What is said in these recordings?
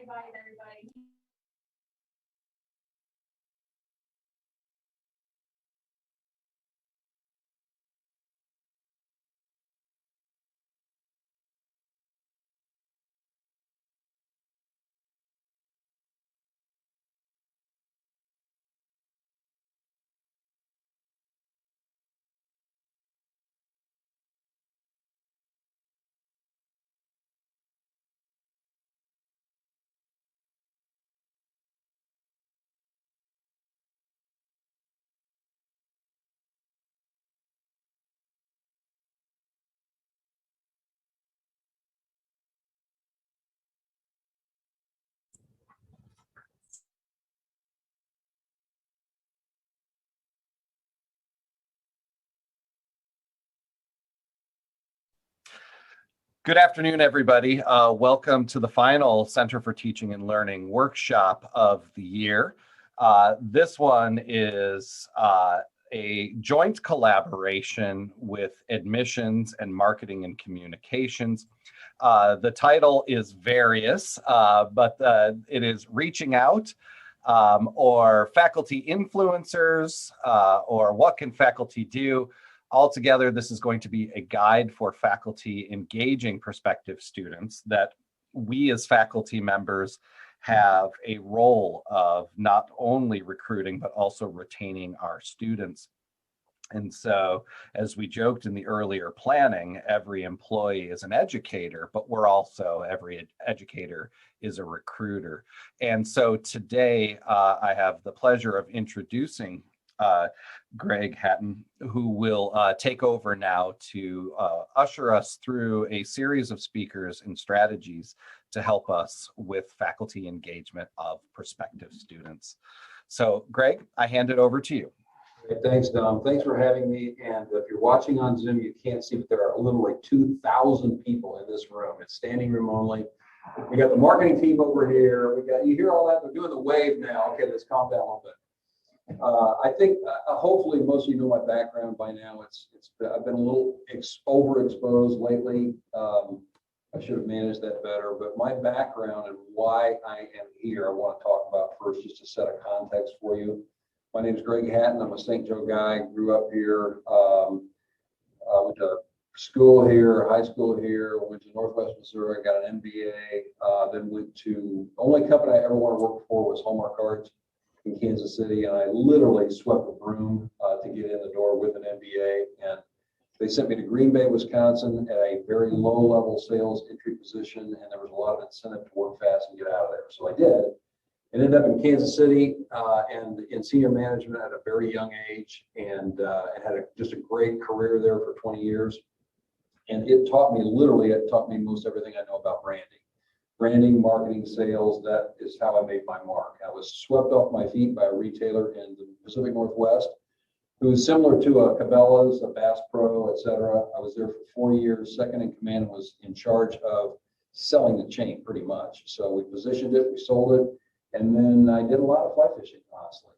invite everybody. Good afternoon, everybody. Welcome to the final Center for Teaching and Learning workshop of the year. This one is a joint collaboration with admissions and marketing and communications. The title is various, but it is reaching out or faculty influencers or what can faculty do. Altogether, this is going to be a guide for faculty engaging prospective students that we as faculty members have a role of not only recruiting, but also retaining our students. And so, as we joked in the earlier planning, every employee is an educator, but every educator is a recruiter. And so today, I have the pleasure of introducing Greg Hatton, who will take over now to usher us through a series of speakers and strategies to help us with faculty engagement of prospective students. So Greg, I hand it over to you. Great. Thanks, Dom. Thanks for having me. And if you're watching on Zoom, you can't see, but there are literally 2,000 people in this room. It's standing room only. We got the marketing team over here. You hear all that? They're doing the wave now. Okay, let's calm down a little bit. I think hopefully most of you know my background by now. I've been a little overexposed lately. I should have managed that better, but my background and why I am here, I want to talk about first, just to set a context for you. My name is Greg Hatton. I'm a St. Joe guy. Grew up here. Went to school here, high school here. Went to Northwest Missouri. Got an MBA. Then went to the only company I ever wanted to work for was Hallmark Cards in Kansas City, and I literally swept a broom to get in the door with an MBA. And they sent me to Green Bay, Wisconsin, at a very low-level sales entry position, and there was a lot of incentive to work fast and get out of there. So I did. And ended up in Kansas City and in senior management at a very young age, and had just a great career there for 20 years. And it taught me most everything I know about branding, marketing, sales. That is how I made my mark. I was swept off my feet by a retailer in the Pacific Northwest who was similar to a Cabela's, a Bass Pro, et cetera. I was there for 4 years, second in command, and was in charge of selling the chain pretty much. So we positioned it, we sold it, and then I did a lot of fly fishing, honestly.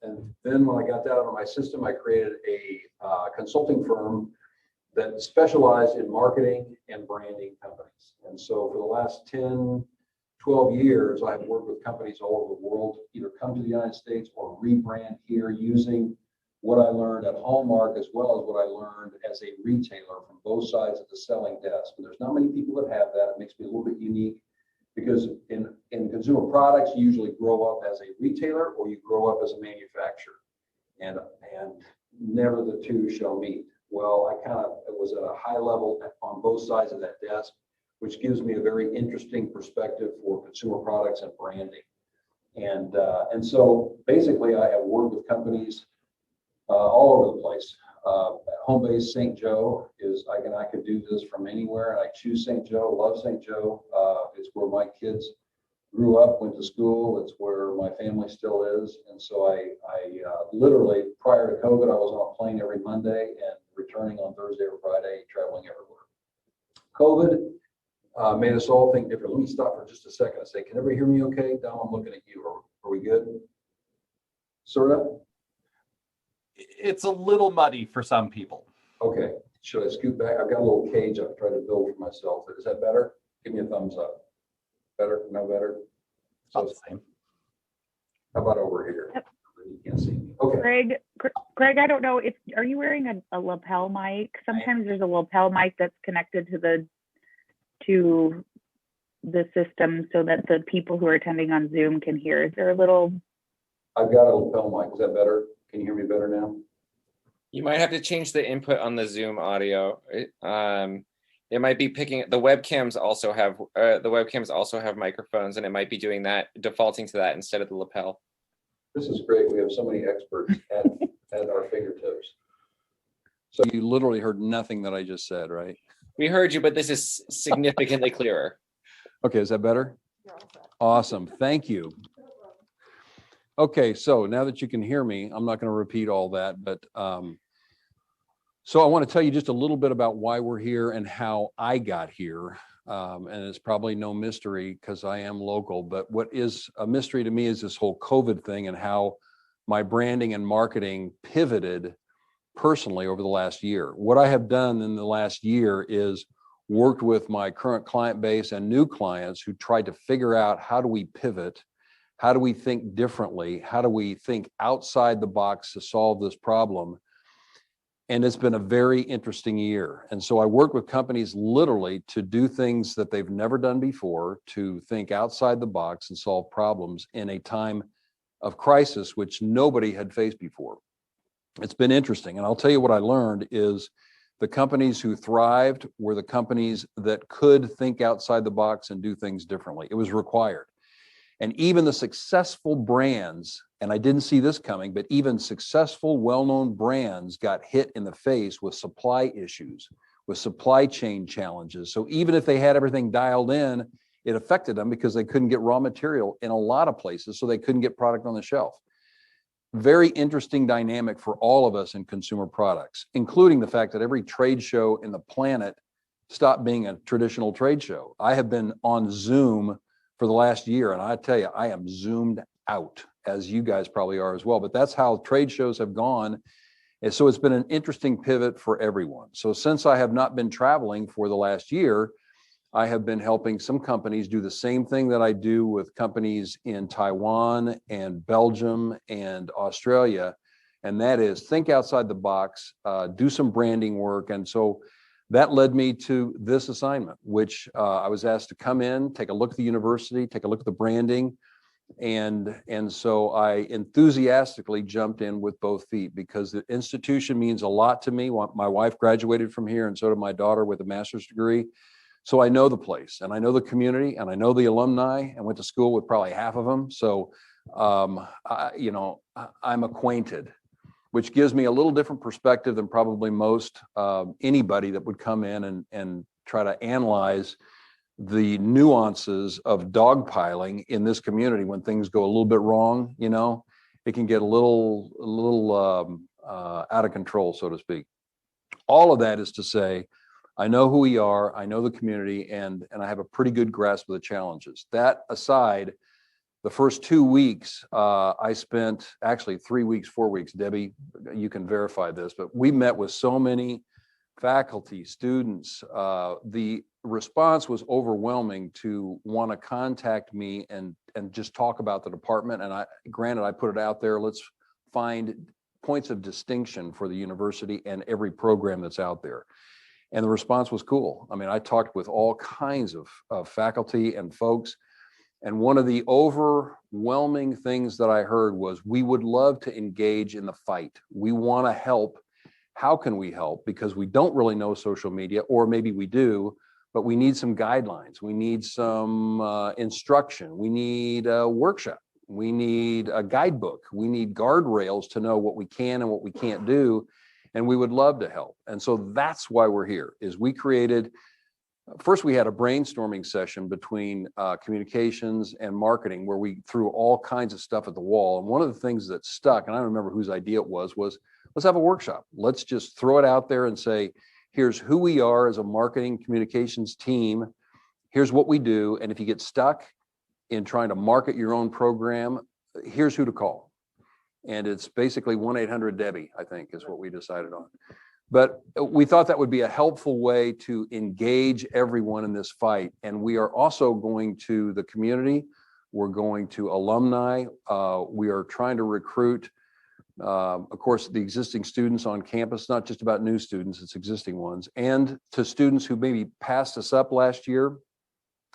And then when I got that out of my system, I created a consulting firm that specialized in marketing and branding companies. And so for the last 10, 12 years, I've worked with companies all over the world, either come to the United States or rebrand here using what I learned at Hallmark, as well as what I learned as a retailer from both sides of the selling desk. And there's not many people that have that. It makes me a little bit unique because in consumer products, you usually grow up as a retailer or you grow up as a manufacturer, and never the two shall meet. Well, I kind of was at a high level on both sides of that desk, which gives me a very interesting perspective for consumer products and branding. And so basically, I have worked with companies all over the place. Home base St. Joe is I could do this from anywhere, and I choose St. Joe. Love St. Joe. It's where my kids grew up, went to school. It's where my family still is. And so I literally, prior to COVID, I was on a plane every Monday and returning on Thursday or Friday, traveling everywhere. COVID made us all think different. Let me stop for just a second and say, can everybody hear me okay? Dom, I'm looking at you. Are we good? Sort of? It's a little muddy for some people. Okay. Should I scoot back? I've got a little cage I've tried to build for myself. Is that better? Give me a thumbs up. Better? No better? So how about over here? You can't see me. Okay. Greg, I don't know if, are you wearing a lapel mic? Sometimes there's a lapel mic that's connected to the system so that the people who are attending on Zoom can hear. Is there a little? I've got a lapel mic. Is that better? Can you hear me better now? You might have to change the input on the Zoom audio. It might be picking the webcams also have microphones, and it might be doing that, defaulting to that instead of the lapel. This is great. We have so many experts at our fingertips. So you literally heard nothing that I just said, right? We heard you, but this is significantly clearer. Okay, is that better? Awesome. Thank you. Okay, so now that you can hear me, I'm not going to repeat all that, but so I want to tell you just a little bit about why we're here and how I got here. And it's probably no mystery because I am local, but what is a mystery to me is this whole COVID thing and how my branding and marketing pivoted personally over the last year. What I have done in the last year is worked with my current client base and new clients who tried to figure out, how do we pivot? How do we think differently? How do we think outside the box to solve this problem? And it's been a very interesting year. And so I work with companies literally to do things that they've never done before, to think outside the box and solve problems in a time of crisis, which nobody had faced before. It's been interesting. And I'll tell you what I learned is the companies who thrived were the companies that could think outside the box and do things differently. It was required. And even the successful brands, and I didn't see this coming, but even successful, well-known brands got hit in the face with supply issues, with supply chain challenges. So even if they had everything dialed in, it affected them because they couldn't get raw material in a lot of places, so they couldn't get product on the shelf. Very interesting dynamic for all of us in consumer products, including the fact that every trade show in the planet stopped being a traditional trade show. I have been on Zoom for the last year, and I tell you, I am zoomed out, as you guys probably are as well, but that's how trade shows have gone. And so it's been an interesting pivot for everyone. So since I have not been traveling for the last year, I have been helping some companies do the same thing that I do with companies in Taiwan and Belgium and Australia. And that is think outside the box, do some branding work. And so that led me to this assignment, which I was asked to come in, take a look at the university, take a look at the branding. And so I enthusiastically jumped in with both feet because the institution means a lot to me. My wife graduated from here, and so did my daughter with a master's degree. So I know the place, and I know the community, and I know the alumni, and went to school with probably half of them. So, I'm acquainted, which gives me a little different perspective than probably most anybody that would come in and try to analyze the nuances of dogpiling in this community. When things go a little bit wrong, it can get a little out of control, so to speak. All of that is to say, I know who we are, I know the community, and I have a pretty good grasp of the challenges. That aside, the first 2 weeks, I spent, actually 3 weeks, 4 weeks, Debbie, you can verify this, but we met with so many faculty, students. The response was overwhelming to want to contact me and just talk about the department. And granted, I put it out there, let's find points of distinction for the university and every program that's out there. And the response was cool. I mean, I talked with all kinds of faculty and folks. And one of the overwhelming things that I heard was, we would love to engage in the fight. We want to help. How can we help? Because we don't really know social media, or maybe we do, but we need some guidelines. We need some instruction. We need a workshop. We need a guidebook. We need guardrails to know what we can and what we can't do. And we would love to help. And so that's why we're here, is we created, first we had a brainstorming session between communications and marketing, where we threw all kinds of stuff at the wall. And one of the things that stuck, and I don't remember whose idea it was let's have a workshop. Let's just throw it out there and say, here's who we are as a marketing communications team. Here's what we do. And if you get stuck in trying to market your own program, here's who to call. And it's basically 1-800-DEBBIE, I think, is what we decided on. But we thought that would be a helpful way to engage everyone in this fight. And we are also going to the community We're going to alumni. We are trying to recruit, of course, the existing students on campus, not just about new students, it's existing ones, and to students who maybe passed us up last year,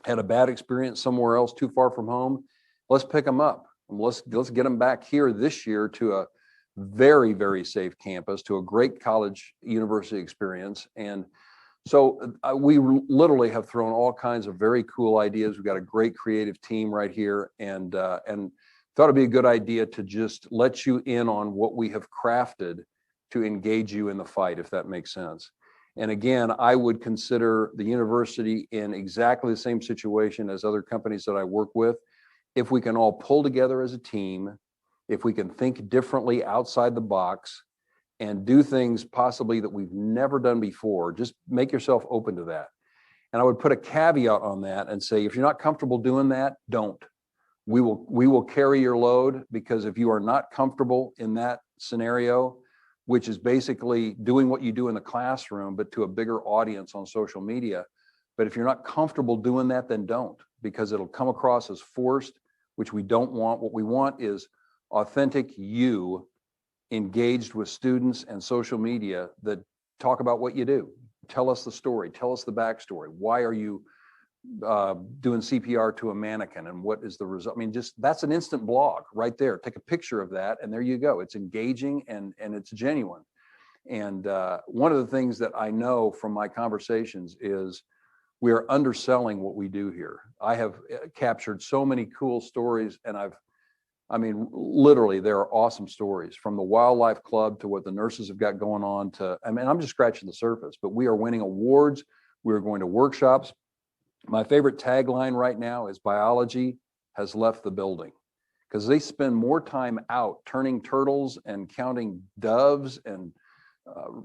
had a bad experience somewhere else too far from home. Let's pick them up. Let's get them back here this year to a very, very safe campus, to a great college university experience. And so we literally have thrown all kinds of very cool ideas. We've got a great creative team right here, and thought it'd be a good idea to just let you in on what we have crafted to engage you in the fight, if that makes sense. And again, I would consider the university in exactly the same situation as other companies that I work with. If we can all pull together as a team, if we can think differently outside the box and do things possibly that we've never done before, just make yourself open to that. And I would put a caveat on that and say, if you're not comfortable doing that, don't. We will carry your load, because if you are not comfortable in that scenario, which is basically doing what you do in the classroom, but to a bigger audience on social media. But if you're not comfortable doing that, then don't, because it'll come across as forced, which we don't want. What we want is authentic you engaged with students and social media that talk about what you do. Tell us the story, tell us the backstory. Why are you doing CPR to a mannequin, and what is the result? I mean, just that's an instant blog right there. Take a picture of that and there you go. It's engaging and it's genuine. And one of the things that I know from my conversations is we are underselling what we do here. I have captured so many cool stories, and I mean, literally, there are awesome stories, from the wildlife club to what the nurses have got going on to, I mean, I'm just scratching the surface, but we are winning awards. We're going to workshops. My favorite tagline right now is biology has left the building, because they spend more time out turning turtles and counting doves and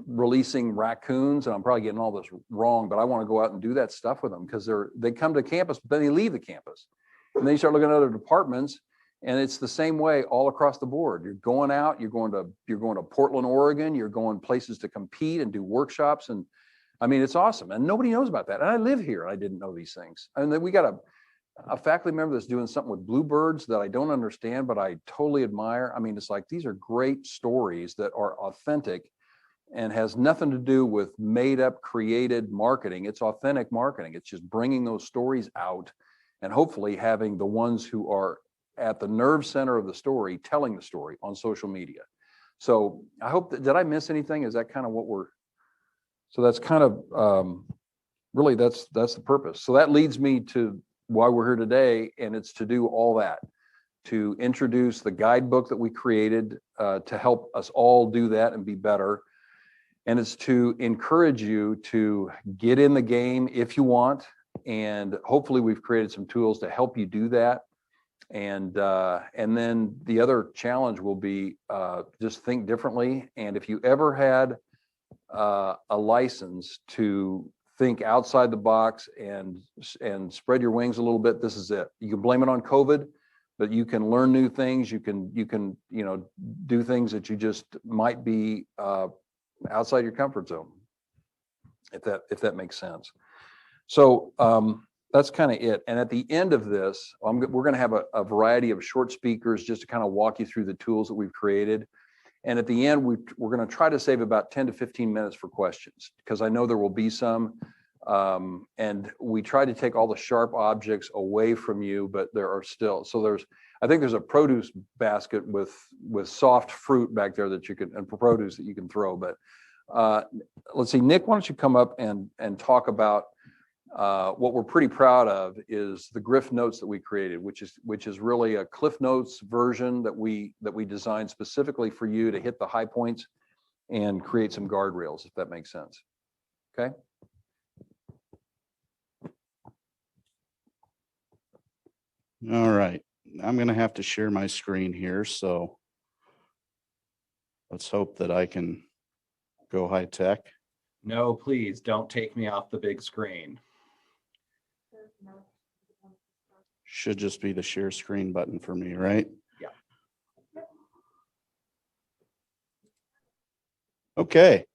releasing raccoons. And I'm probably getting all this wrong, but I want to go out and do that stuff with them, because they come to campus, but then they leave the campus. And then you start looking at other departments, and it's the same way all across the board. You're going out, you're going to Portland, Oregon, you're going places to compete and do workshops. And I mean, it's awesome. And nobody knows about that. And I live here, and I didn't know these things. And then we got a faculty member that's doing something with bluebirds that I don't understand, but I totally admire. I mean, it's like, these are great stories that are authentic and has nothing to do with made up, created marketing. It's authentic marketing. It's just bringing those stories out and hopefully having the ones who are at the nerve center of the story telling the story on social media. So I hope that, did I miss anything? Is that kind of what so that's kind of, really that's the purpose. So that leads me to why we're here today. And it's to do all that, to introduce the guidebook that we created to help us all do that and be better. And it's to encourage you to get in the game if you want. And hopefully we've created some tools to help you do that. And then the other challenge will be just think differently. And if you ever had a license to think outside the box and spread your wings a little bit, this is it. You can blame it on COVID, but you can learn new things. You can do things that you just might be outside your comfort zone, if that makes sense. So that's kind of it. And at the end of this, we're going to have a variety of short speakers just to kind of walk you through the tools that we've created. And at the end, we're going to try to save about 10 to 15 minutes for questions, because I know there will be some. And we try to take all the sharp objects away from you, but there are still, I think there's a produce basket with soft fruit back there that you can, and produce that you can throw. But let's see, Nick, why don't you come up and talk about what we're pretty proud of is the Griff Notes that we created, which is really a Cliff Notes version that we designed specifically for you to hit the high points and create some guardrails, if that makes sense. Okay. All right, I'm going to have to share my screen here, so let's hope that I can go high tech. No, please don't take me off the big screen. Should just be the share screen button for me, right? Yeah. Okay.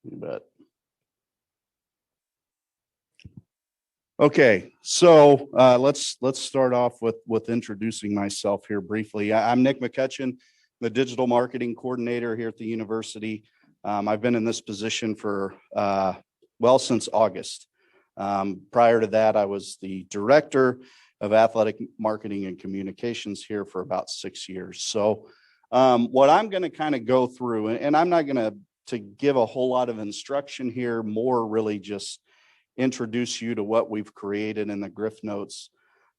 You bet. Okay, so let's start off with introducing myself here briefly. I'm Nick McCutcheon, the digital marketing coordinator here at the university. I've been in this position for since August. Prior to that, I was the director of athletic marketing and communications here for about 6 years. So what I'm going to kind of go through, and I'm not going to give a whole lot of instruction here, more really just introduce you to what we've created in the Griff Notes,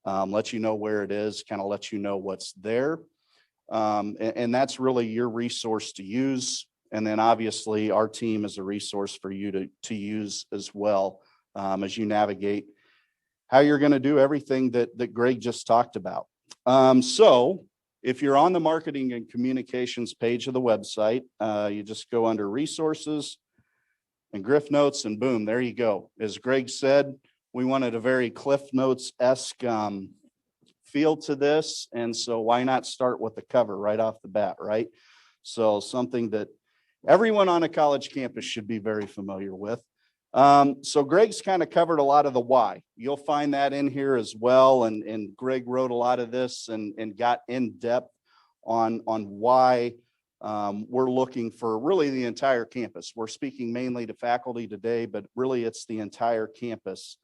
let you know where it is, kind of let you know what's there. And that's really your resource to use. And then obviously our team is a resource for you to use as well, as you navigate how you're going to do everything that Greg just talked about. So if you're on the marketing and communications page of the website, you just go under resources and Griff Notes, and boom, there you go. As Greg said, we wanted a very Cliff Notes-esque feel to this. And so why not start with the cover right off the bat, right? So something that everyone on a college campus should be very familiar with. So Greg's kind of covered a lot of the why. You'll find that in here as well. And Greg wrote a lot of this and got in depth on why we're looking for really the entire campus. We're speaking mainly to faculty today, but really it's the entire campus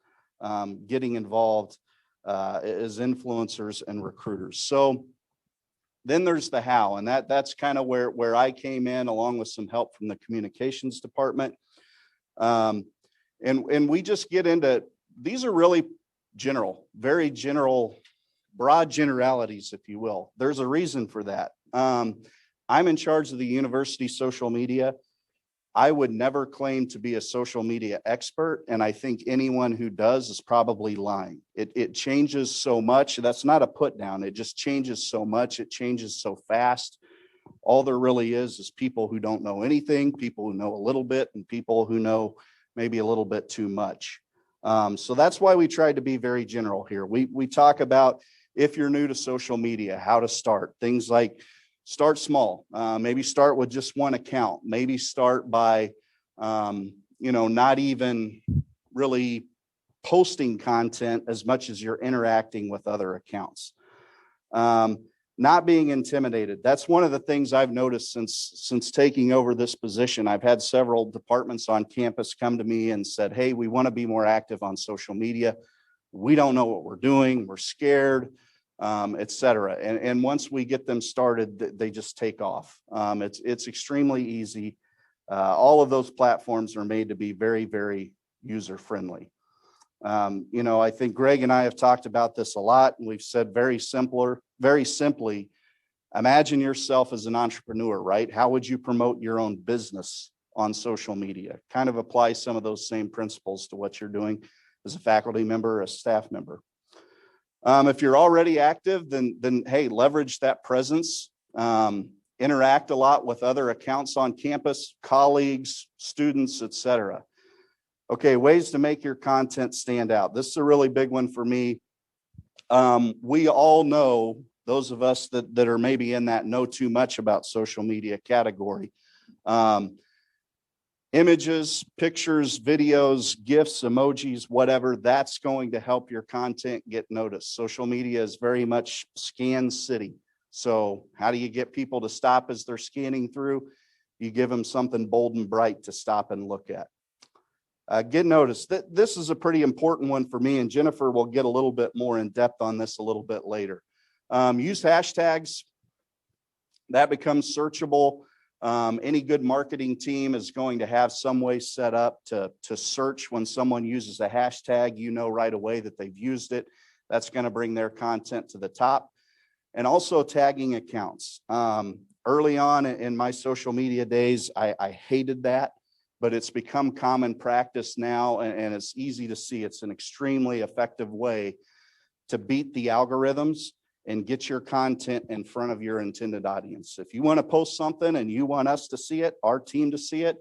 getting involved as influencers and recruiters. So then there's the how, and that's kind of where I came in along with some help from the communications department. And we just get into, these are really general, very general, broad generalities, if you will. There's a reason for that. I'm in charge of the university social media. I would never claim to be a social media expert, and I think anyone who does is probably lying. It changes so much. That's not a put down. It just changes so much. It changes so fast. All there really is people who don't know anything, people who know a little bit, and people who know maybe a little bit too much. So that's why we tried to be very general here. We talk about, if you're new to social media, how to start. Things like start small, maybe start with just one account, maybe start by, not even really posting content as much as you're interacting with other accounts. Not being intimidated. That's one of the things I've noticed since taking over this position. I've had several departments on campus come to me and said, hey, we want to be more active on social media. We don't know what we're doing. We're scared, et cetera. And once we get them started, they just take off. It's extremely easy. All of those platforms are made to be very, very user friendly. I think Greg and I have talked about this a lot, and we've said very simply, imagine yourself as an entrepreneur, right? How would you promote your own business on social media? Kind of apply some of those same principles to what you're doing as a faculty member or a staff member. If you're already active, then hey, leverage that presence. Interact a lot with other accounts on campus, colleagues, students, et cetera. Okay, ways to make your content stand out. This is a really big one for me. We all know, those of us that are maybe in that know too much about social media category. Images, pictures, videos, GIFs, emojis, whatever, that's going to help your content get noticed. Social media is very much scan city. So how do you get people to stop as they're scanning through? You give them something bold and bright to stop and look at. Get noticed. This is a pretty important one for me, and Jennifer will get a little bit more in depth on this a little bit later. Use hashtags. That becomes searchable. Any good marketing team is going to have some way set up to search when someone uses a hashtag, right away that they've used it. That's going to bring their content to the top. And also tagging accounts. Early on in my social media days, I hated that, but it's become common practice now, and it's easy to see. It's an extremely effective way to beat the algorithms and get your content in front of your intended audience. If you want to post something and you want us to see it, our team to see it,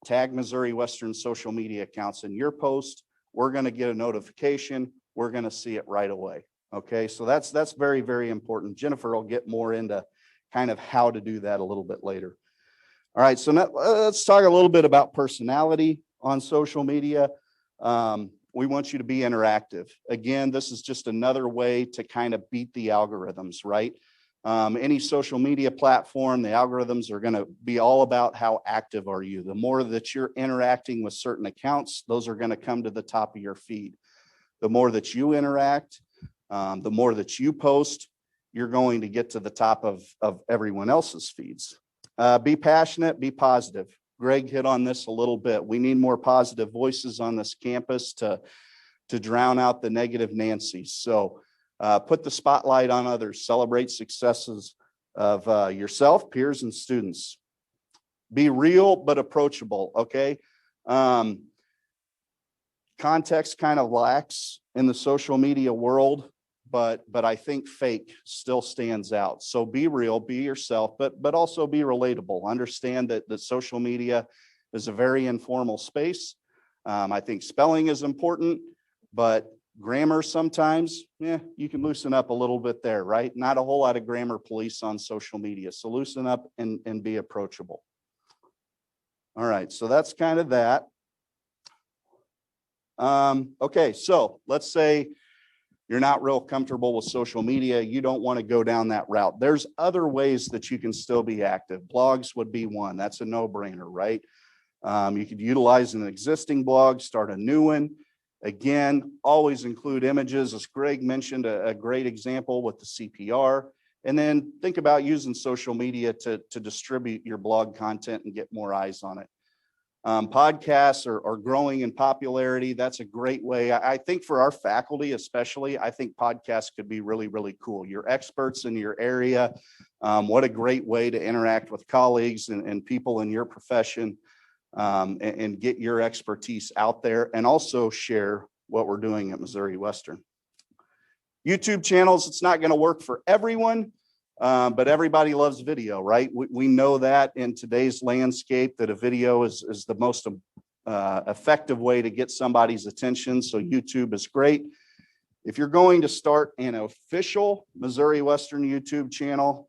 tag Missouri Western social media accounts in your post. We're going to get a notification. We're going to see it right away. Okay, so that's very, very important. Jennifer will get more into kind of how to do that a little bit later. All right, so now, let's talk a little bit about personality on social media. When we want you to be interactive. Again, this is just another way to kind of beat the algorithms, right? Any social media platform, the algorithms are going to be all about how active are you. The more that you're interacting with certain accounts, those are going to come to the top of your feed. The more that you interact, the more that you post, you're going to get to the top of everyone else's feeds. Be passionate, be positive. Greg hit on this a little bit. We need more positive voices on this campus to drown out the negative Nancy's. So put the spotlight on others, celebrate successes of yourself, peers, and students. Be real but approachable, okay? Context kind of lacks in the social media world, but I think fake still stands out. So be real, be yourself, but also be relatable. Understand that social media is a very informal space. I think spelling is important, but grammar sometimes, you can loosen up a little bit there, right? Not a whole lot of grammar police on social media. So loosen up and be approachable. All right, so that's kind of that. Okay, so let's say you're not real comfortable with social media. You don't want to go down that route. There's other ways that you can still be active. Blogs would be one. That's a no-brainer, right? You could utilize an existing blog, start a new one. Again, always include images. As Greg mentioned, a great example with the CPR. And then think about using social media to distribute your blog content and get more eyes on it. Podcasts are growing in popularity. That's a great way. I think for our faculty especially, I think podcasts could be really, really cool. You're experts in your area. What a great way to interact with colleagues and people in your profession and get your expertise out there and also share what we're doing at Missouri Western. YouTube channels, it's not going to work for everyone. But everybody loves video, right? We know that in today's landscape that a video is the most effective way to get somebody's attention. So YouTube is great. If you're going to start an official Missouri Western YouTube channel,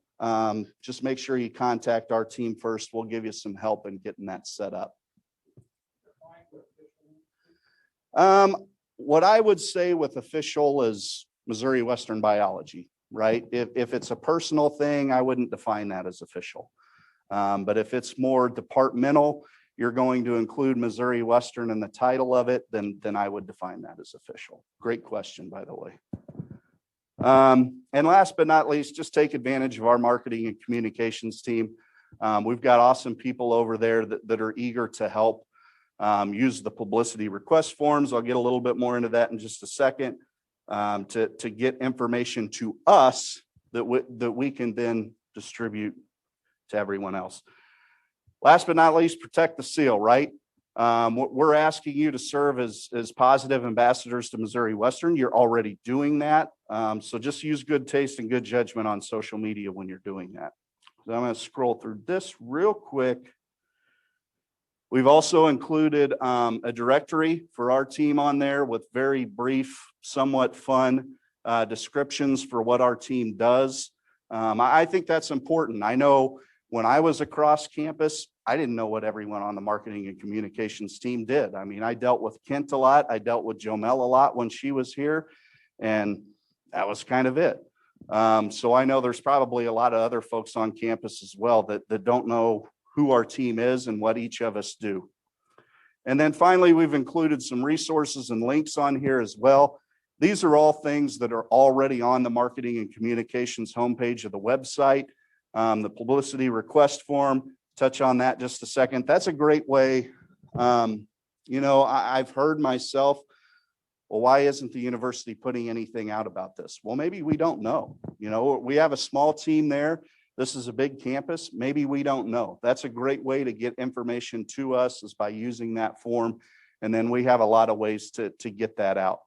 just make sure you contact our team first. We'll give you some help in getting that set up. What I would say with official is Missouri Western biology. Right? If it's a personal thing, I wouldn't define that as official. But if it's more departmental, you're going to include Missouri Western in the title of it, then I would define that as official. Great question, by the way. And last but not least, just take advantage of our marketing and communications team. We've got awesome people over there that are eager to help. Use the publicity request forms. I'll get a little bit more into that in just a second. To get information to us that we can then distribute to everyone else. Last but not least, protect the seal, right? We're asking you to serve as positive ambassadors to Missouri Western. You're already doing that. So just use good taste and good judgment on social media when you're doing that. So I'm going to scroll through this real quick. We've also included a directory for our team on there with very brief, somewhat fun descriptions for what our team does. I think that's important. I know when I was across campus, I didn't know what everyone on the marketing and communications team did. I mean, I dealt with Kent a lot. I dealt with Jomel a lot when she was here, and that was kind of it. So I know there's probably a lot of other folks on campus as well that don't know who our team is and what each of us do. And then finally, we've included some resources and links on here as well. These are all things that are already on the marketing and communications homepage of the website. The publicity request form, touch on that just a second. That's a great way. I've heard myself, well, why isn't the university putting anything out about this? Well, maybe we don't know. We have a small team there. This is a big campus. Maybe we don't know. That's a great way to get information to us is by using that form. And then we have a lot of ways to get that out.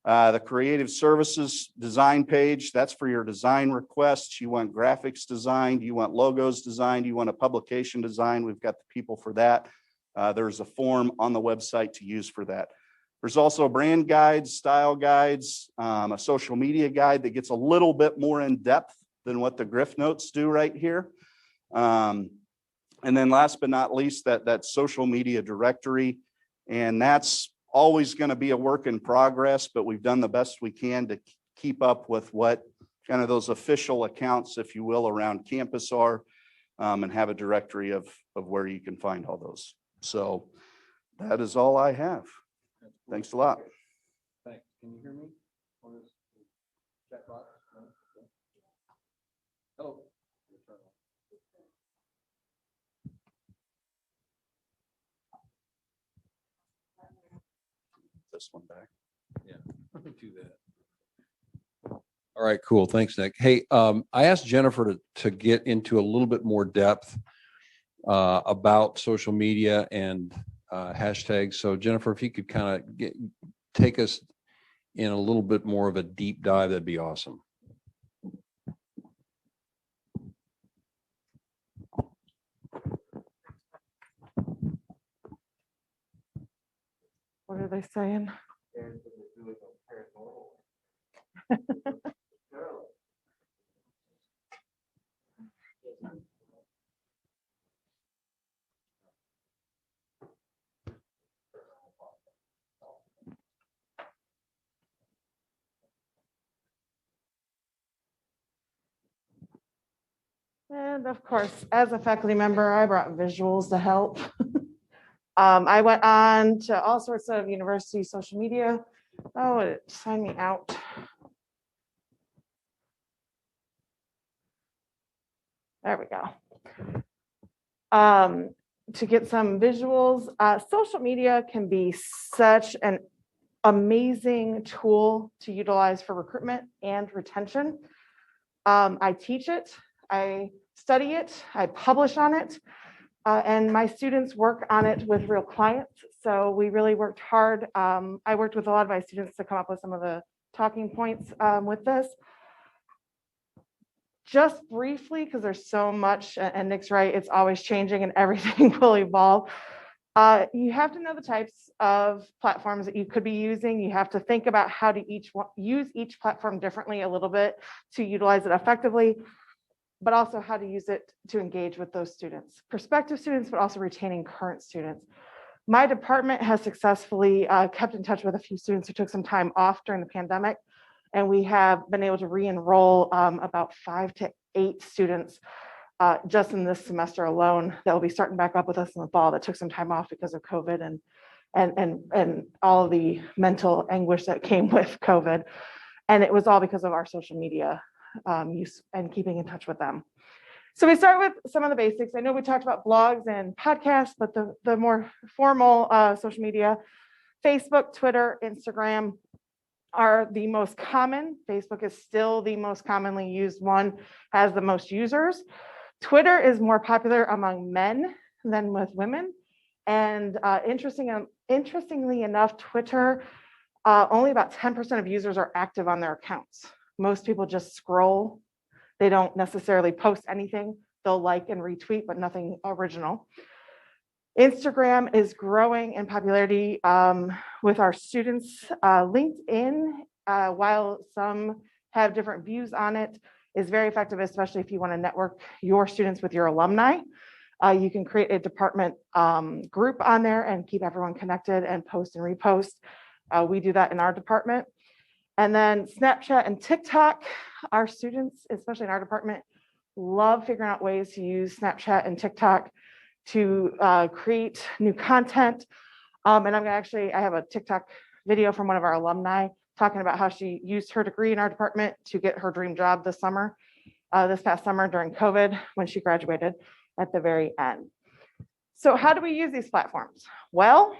The creative services design page, that's for your design requests. You want graphics designed, you want logos designed, you want a publication design. We've got the people for that. There's a form on the website to use for that. There's also brand guides, style guides, a social media guide that gets a little bit more in depth than what the Griff notes do right here. And then last but not least, that social media directory. And that's always going to be a work in progress, but we've done the best we can to keep up with what kind of those official accounts, if you will, around campus are, and have a directory of where you can find all those. So that is all I have. Thanks a lot. Thanks. Can you hear me? On this chat box? No? Oh. This one back. Yeah, let me do that. All right, cool. Thanks, Nick. Hey, I asked Jennifer to get into a little bit more depth about social media and hashtags. So Jennifer, if you could kind of take us in a little bit more of a deep dive, that'd be awesome. What are they saying? And of course, as a faculty member, I brought visuals to help. I went on to all sorts of university social media. Oh, it signed me out. There we go. To get some visuals, social media can be such an amazing tool to utilize for recruitment and retention. I teach it, I study it, I publish on it, and my students work on it with real clients. So we really worked hard. I worked with a lot of my students to come up with some of the talking points with this. Just briefly, because there's so much, and Nick's right, it's always changing and everything will evolve. You have to know the types of platforms that you could be using. You have to think about how to use each platform differently a little bit to utilize it effectively, but also how to use it to engage with those students, prospective students, but also retaining current students. My department has successfully kept in touch with a few students who took some time off during the pandemic, and we have been able to re-enroll about 5 to 8 students just in this semester alone that will be starting back up with us in the fall that took some time off because of COVID and all the mental anguish that came with COVID. And it was all because of our social media use and keeping in touch with them. So we start with some of the basics. I know we talked about blogs and podcasts, but the more formal social media, Facebook, Twitter, Instagram are the most common. Facebook is still the most commonly used one, has the most users. Twitter is more popular among men than with women. And interestingly enough, Twitter, only about 10% of users are active on their accounts. Most people just scroll. They don't necessarily post anything. They'll like and retweet, but nothing original. Instagram is growing in popularity with our students. LinkedIn, while some have different views on it, is very effective, especially if you want to network your students with your alumni. You can create a department group on there and keep everyone connected and post and repost. We do that in our department. And then Snapchat and TikTok, our students, especially in our department, love figuring out ways to use Snapchat and TikTok to create new content. And I have a TikTok video from one of our alumni talking about how she used her degree in our department to get her dream job this past summer during COVID when she graduated at the very end. So how do we use these platforms? Well,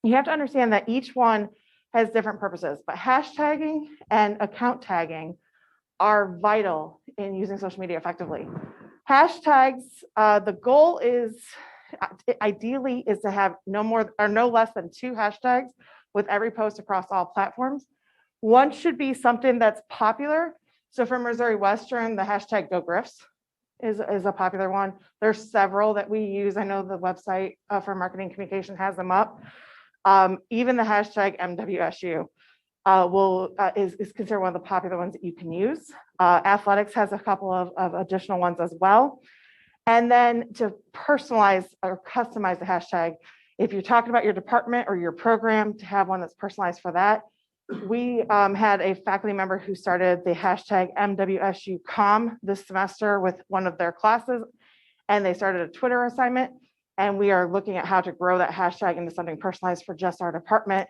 you have to understand that each one has different purposes, but hashtagging and account tagging are vital in using social media effectively. Hashtags, the goal is ideally is to have no more or no less than 2 hashtags with every post across all platforms. One should be something that's popular. So for Missouri Western, the hashtag #GoGriffs is a popular one. There's several that we use. I know the website for marketing communication has them up. Even the hashtag MWSU is considered one of the popular ones that you can use. Athletics has a couple of additional ones as well. And then to personalize or customize the hashtag, If you're talking about your department or your program, to have one that's personalized for that. We had a faculty member who started the hashtag MWSUCom this semester with one of their classes, and they started a Twitter assignment. And we are looking at how to grow that hashtag into something personalized for just our department,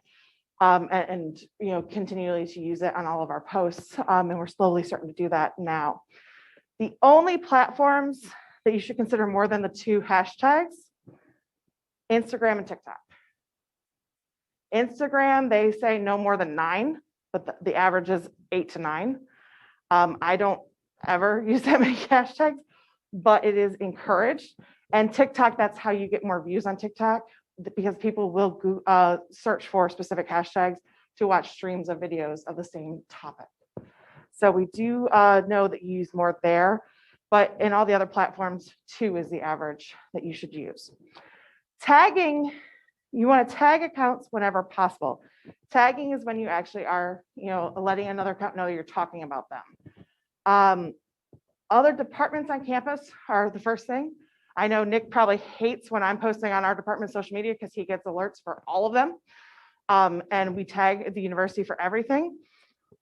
and you know, continually to use it on all of our posts. And we're slowly starting to do that now. The only platforms that you should consider more than the 2 hashtags, Instagram and TikTok. Instagram, they say no more than 9, but the average is 8 to 9. I don't ever use that many hashtags, but it is encouraged. And TikTok, that's how you get more views on TikTok, because people will search for specific hashtags to watch streams of videos of the same topic. So we do know that you use more there, but in all the other platforms, 2 is the average that you should use. Tagging, you want to tag accounts whenever possible. Tagging is when you actually are, you know, letting another account know you're talking about them. Other departments on campus are the first thing. I know Nick probably hates when I'm posting on our department's social media because he gets alerts for all of them. And we tag the university for everything.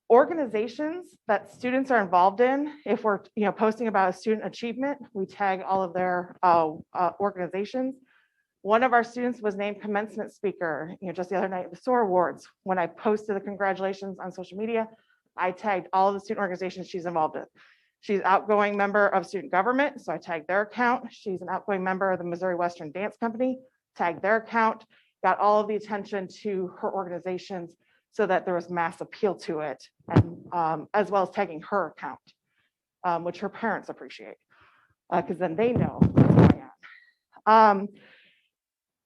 Organizations that students are involved in, if we're, you know, posting about a student achievement, we tag all of their organizations. One of our students was named commencement speaker, you know, just the other night at the SOAR Awards. When I posted the congratulations on social media, I tagged all of the student organizations she's involved in. She's an outgoing member of student government, so I tagged their account. She's an outgoing member of the Missouri Western Dance Company, tagged their account, got all of the attention to her organizations so that there was mass appeal to it, and as well as tagging her account, which her parents appreciate, because then they know what's going on.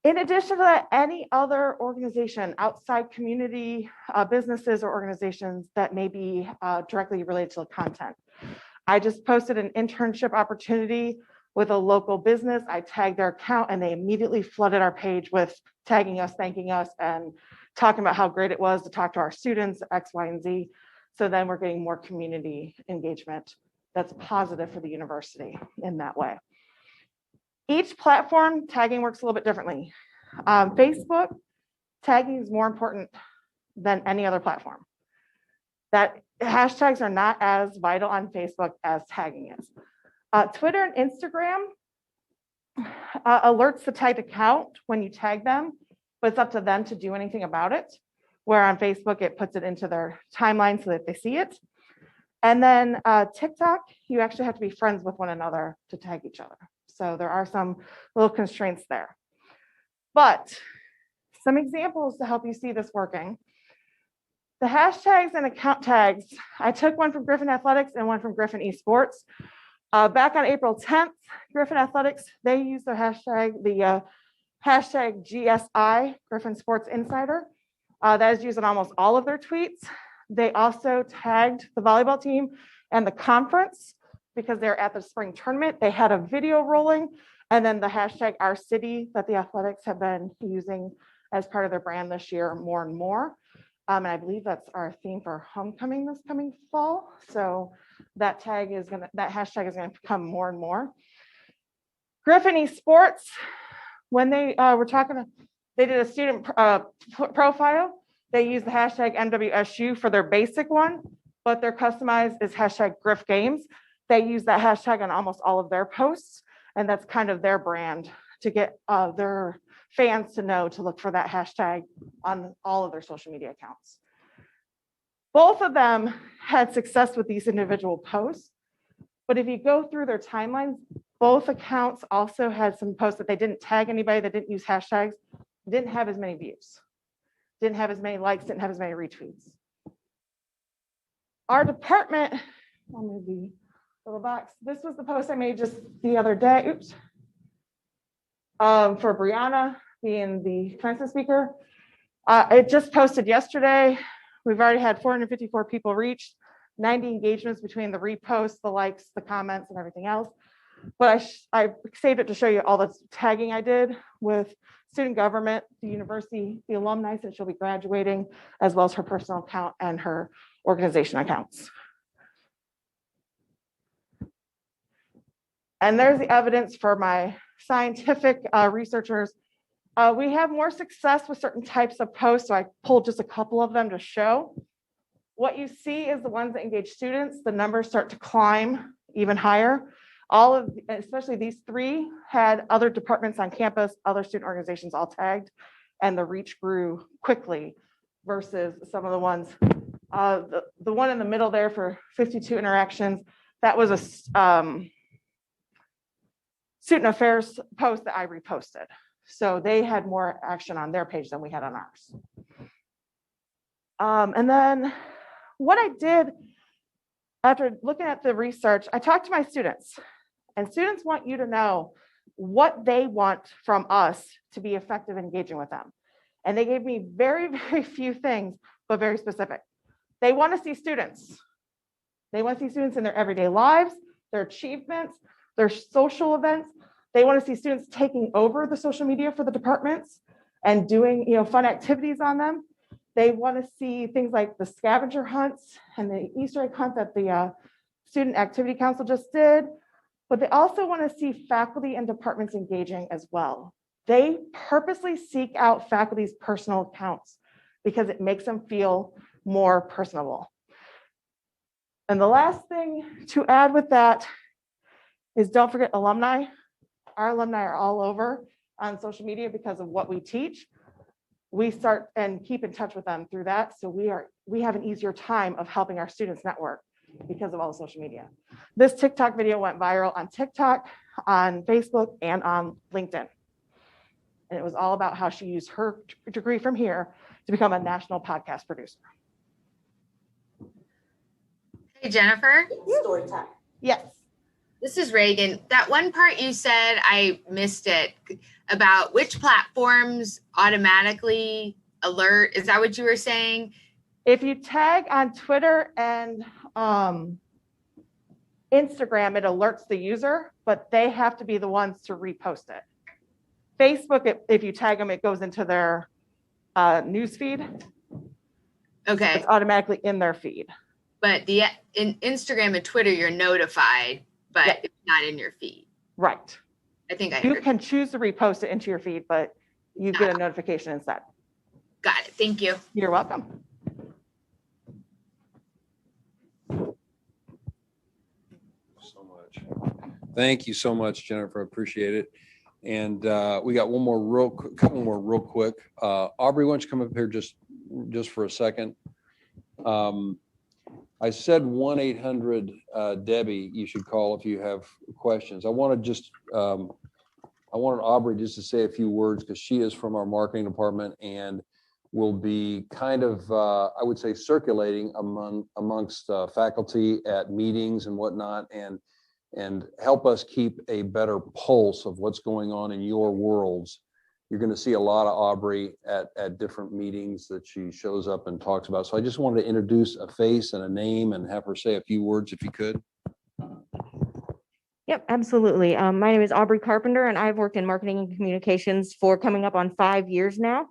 In addition to that, any other organization, outside community businesses or organizations that may be directly related to the content. I just posted an internship opportunity with a local business. I tagged their account and they immediately flooded our page with tagging us, thanking us, and talking about how great it was to talk to our students, X, Y, and Z. So then we're getting more community engagement that's positive for the university in that way. Each platform, tagging works a little bit differently. Facebook, tagging is more important than any other platform. That hashtags are not as vital on Facebook as tagging is. Twitter and Instagram alerts the tagged account when you tag them, but it's up to them to do anything about it. Where on Facebook, it puts it into their timeline so that they see it. And then TikTok, you actually have to be friends with one another to tag each other. So there are some little constraints there. But some examples to help you see this working. The hashtags and account tags, I took one from Griffin Athletics and one from Griffin Esports. Back on April 10th, Griffin Athletics, they used their hashtag, the hashtag GSI, Griffin Sports Insider. That is used in almost all of their tweets. They also tagged the volleyball team and the conference because they're at the spring tournament. They had a video rolling, and then the hashtag our city that the athletics have been using as part of their brand this year more and more. And I believe that's our theme for homecoming this coming fall. So that hashtag is gonna become more and more. Griffin Esports, when they were talking, they did a student profile. They used the hashtag MWSU for their basic one, but their customized is hashtag Griff Games. They use that hashtag on almost all of their posts, and that's kind of their brand to get their fans to know to look for that hashtag on all of their social media accounts. Both of them had success with these individual posts, but if you go through their timelines, both accounts also had some posts that they didn't tag anybody, that didn't use hashtags, didn't have as many views, didn't have as many likes, didn't have as many retweets. Our department, I'll move the little box. This was the post I made just the other day. Oops. For Brianna being the commencement speaker. It just posted yesterday. We've already had 454 people reached, 90 engagements between the reposts, the likes, the comments, and everything else. But I saved it to show you all the tagging I did with student government, the university, the alumni since she'll be graduating, as well as her personal account and her organization accounts. And there's the evidence for my scientific researchers. We have more success with certain types of posts, so I pulled just a couple of them to show. What you see is the ones that engage students, the numbers start to climb even higher. All of, especially these three, had other departments on campus, other student organizations all tagged, and the reach grew quickly versus some of the ones. The one in the middle there for 52 interactions, that was a student affairs post that I reposted. So they had more action on their page than we had on ours. And then what I did after looking at the research, I talked to my students, and students want you to know what they want from us to be effective in engaging with them. And they gave me very, very few things, but very specific. They want to see students. They want to see students in their everyday lives, their achievements, their social events. They want to see students taking over the social media for the departments and doing, fun activities on them. They want to see things like the scavenger hunts and the Easter egg hunt that the Student Activity Council just did, but they also want to see faculty and departments engaging as well. They purposely seek out faculty's personal accounts because it makes them feel more personable. And the last thing to add with that is don't forget alumni. Our alumni are all over on social media because of what we teach. We start and keep in touch with them through that. So we have an easier time of helping our students network because of all the social media. This TikTok video went viral on TikTok, on Facebook, and on LinkedIn. And it was all about how she used her degree from here to become a national podcast producer. Hey, Jennifer. Story time. Yes. This is Reagan. That one part you said, I missed it, about which platforms automatically alert. Is that what you were saying? If you tag on Twitter and Instagram, it alerts the user, but they have to be the ones to repost it. Facebook, if you tag them, it goes into their news feed. Okay. So it's automatically in their feed. But in Instagram and Twitter, you're notified, but Yeah. it's not in your feed. Right. I think I You heard. can choose to repost it into your feed, but you get a notification instead. Got it. Thank you. You're welcome. So much. Thank you so much, Jennifer. I appreciate it. And we got couple more real quick. Aubrey, why don't you come up here just for a second? I said 1-800 Debbie you should call if you have questions. I wanted Aubrey just to say a few words because she is from our marketing department and will be kind of, I would say, circulating amongst faculty at meetings and whatnot, and help us keep a better pulse of what's going on in your worlds. You're going to see a lot of Aubrey at different meetings that she shows up and talks about. So I just wanted to introduce a face and a name and have her say a few words if you could. Yep, absolutely. My name is Aubrey Carpenter, and I've worked in marketing and communications for coming up on 5 years now.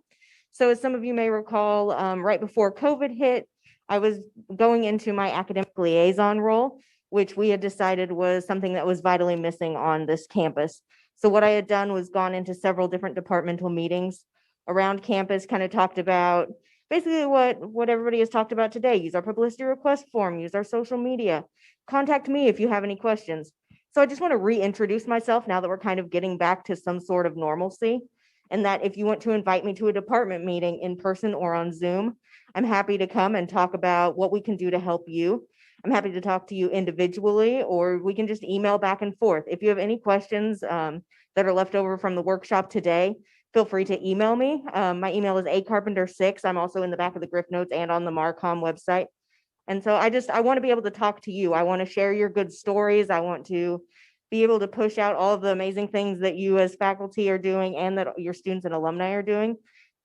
So as some of you may recall, right before COVID hit, I was going into my academic liaison role, which we had decided was something that was vitally missing on this campus. So what I had done was gone into several different departmental meetings around campus, kind of talked about basically what everybody has talked about today. Use our publicity request form, use our social media, contact me if you have any questions. So I just want to reintroduce myself now that we're kind of getting back to some sort of normalcy, and that if you want to invite me to a department meeting in person or on Zoom, I'm happy to come and talk about what we can do to help you. I'm happy to talk to you individually, or we can just email back and forth. If you have any questions that are left over from the workshop today, feel free to email me. My email is acarpenter6. I'm also in the back of the Griff Notes and on the Marcom website. And so I want to be able to talk to you. I want to share your good stories. I want to be able to push out all of the amazing things that you as faculty are doing and that your students and alumni are doing,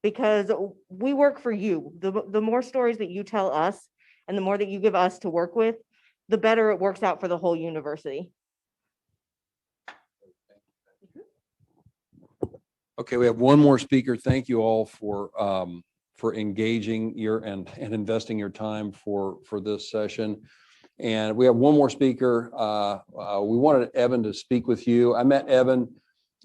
because we work for you. The more stories that you tell us and the more that you give us to work with, the better it works out for the whole university. Okay, we have one more speaker. Thank you all for engaging and investing your time for this session. And we have one more speaker. We wanted Evan to speak with you. I met Evan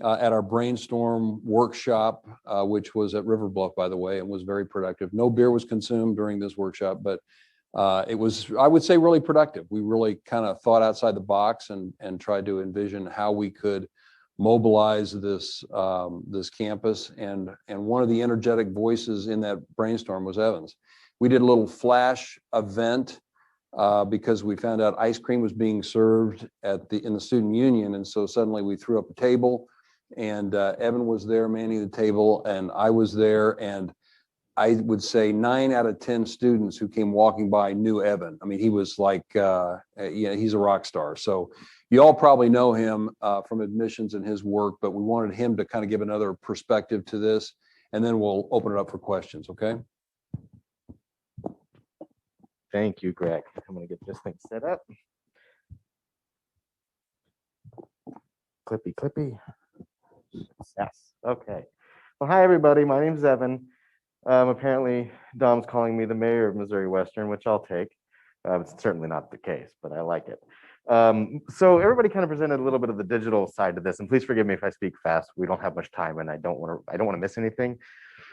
at our brainstorm workshop, which was at River Bluff, by the way, and was very productive. No beer was consumed during this workshop, but it was, I would say, really productive. We really kind of thought outside the box and tried to envision how we could mobilize this this campus. And one of the energetic voices in that brainstorm was Evans. We did a little flash event because we found out ice cream was being served in the student union, and so suddenly we threw up a table, and Evan was there manning the table, and I was there, and I would say 9 out of 10 students who came walking by knew Evan. I mean, he was like, he's a rock star. So you all probably know him from admissions and his work, but we wanted him to kind of give another perspective to this, and then we'll open it up for questions, okay? Thank you, Greg. I'm going to get this thing set up. Clippy, clippy. Yes. Okay. Well, hi, everybody. My name's Evan. Apparently, Dom's calling me the mayor of Missouri Western, which I'll take. It's certainly not the case, but I like it. So everybody kind of presented a little bit of the digital side to this, and please forgive me if I speak fast. We don't have much time, and I don't want to miss anything.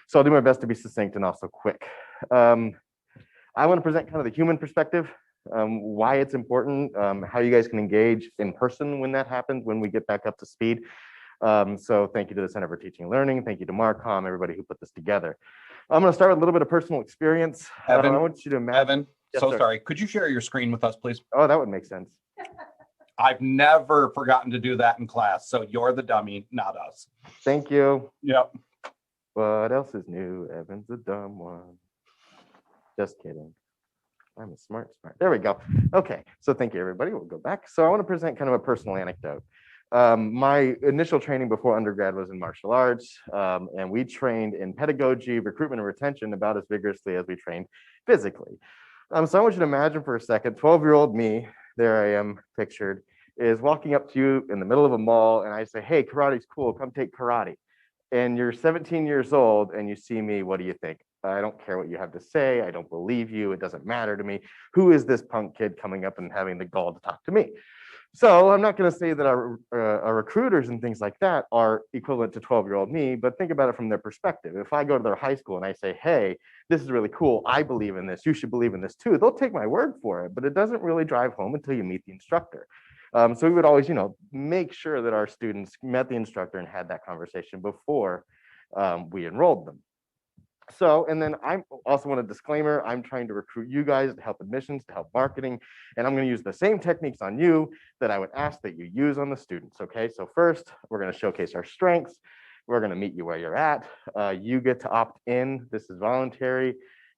So I'll do my best to be succinct and also quick. I want to present kind of the human perspective, why it's important, how you guys can engage in person when that happens, when we get back up to speed. So thank you to the Center for Teaching and Learning. Thank you to Marcom, everybody who put this together. I'm going to start with a little bit of personal experience. Evan, I want you to imagine. Evan, Yes, so sir. sorry. Could you share your screen with us, please? Oh, that would make sense. I've never forgotten to do that in class. So you're the dummy, not us. Thank you. Yep. What else is new? Evan's a dumb one. Just kidding. I'm a smart. There we go. Okay. So thank you, everybody. We'll go back. So I want to present kind of a personal anecdote. My initial training before undergrad was in martial arts, and we trained in pedagogy, recruitment, and retention about as vigorously as we trained physically. So I want you to imagine for a second, 12-year-old me, there I am pictured, is walking up to you in the middle of a mall, and I say, hey, karate's cool, come take karate. And you're 17 years old, and you see me, what do you think? I don't care what you have to say, I don't believe you, it doesn't matter to me. Who is this punk kid coming up and having the gall to talk to me? So I'm not going to say that our recruiters and things like that are equivalent to 12-year-old me, but think about it from their perspective. If I go to their high school and I say, hey, this is really cool, I believe in this, you should believe in this too, they'll take my word for it, but it doesn't really drive home until you meet the instructor. So we would always, make sure that our students met the instructor and had that conversation before we enrolled them. So, and then I also want a disclaimer, I'm trying to recruit you guys to help admissions, to help marketing, and I'm going to use the same techniques on you that I would ask that you use on the students, okay? So first, we're going to showcase our strengths. We're going to meet you where you're at. You get to opt in. This is voluntary.